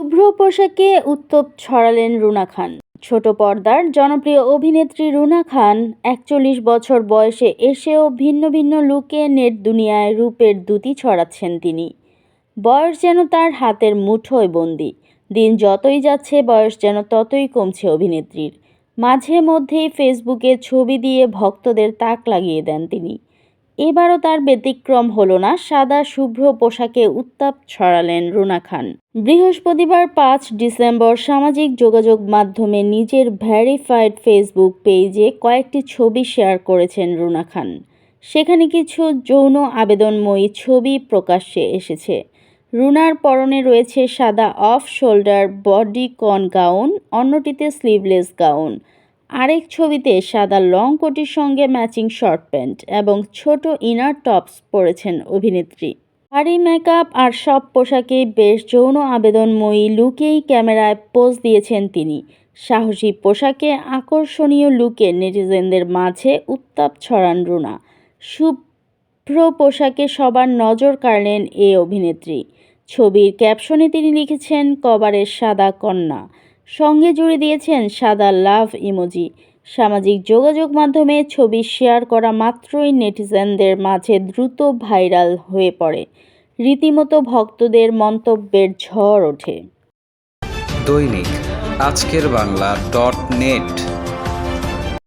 শুভ্র পোশাকে উত্তাপ ছড়ালেন রুনা খান। ছোট পর্দার জনপ্রিয় অভিনেত্রী রুনা খান ৪১ বছর বয়সে এসেও ভিন্ন ভিন্ন লুকে নেট দুনিয়ায় রূপের দ্যুতি ছড়াচ্ছেন তিনি। বয়স যেন তার হাতের মুঠোয় বন্দি। দিন যতই যাচ্ছে বয়স যেন ততই কমছে অভিনেত্রীর। মাঝে মধ্যেই ফেসবুকে ছবি দিয়ে ভক্তদের তাক লাগিয়ে দেন তিনি। এবারও তার ব্যতিক্রম হলো না, সাদা শুভ্র পোশাকে উত্তাপ ছড়ালেন রুনা খান। বৃহস্পতিবার ৫ ডিসেম্বর সামাজিক যোগাযোগ মাধ্যমে নিজের ভেরিফাইড ফেসবুক পেজে কয়েকটি ছবি শেয়ার করেছেন রুনা খান। সেখানে কিছু যৌন আবেদনময়ী ছবি প্রকাশ্যে এসেছে। রুনার পরনে রয়েছে সাদা অফ শোল্ডার বডিকন গাউন, অন্যটিতে স্লিভলেস গাউন। আরেক ছবিতে সাদা লং কোটির সঙ্গে ম্যাচিং শর্ট প্যান্ট এবং ছোট ইনার টপস পরেছেন অভিনেত্রী। ভারী মেকআপ আর সব পোশাকেই বেশ যৌন আবেদনময়ী লুকেই ক্যামেরায় পোজ দিয়েছেন তিনি। সাহসী পোশাকে আকর্ষণীয় লুকে নেটিজেনদের মাঝে উত্তাপ ছড়ান রুনা। শুভ্র পোশাকে সবার নজর কাড়লেন এ অভিনেত্রী। ছবির ক্যাপশনে তিনি লিখেছেন কবারের সাদা কন্যা, সঙ্গে জুড়ে দিয়েছেন সাদা লাভ ইমোজি। সামাজিক যোগাযোগ মাধ্যমে ছবি শেয়ার করা মাত্রই নেটিজেনদের মাঝে দ্রুত ভাইরাল হয়ে পড়ে। রীতিমতো ভক্তদের মন্তব্যের ঝড় ওঠে। দৈনিক আজকের বাংলা .net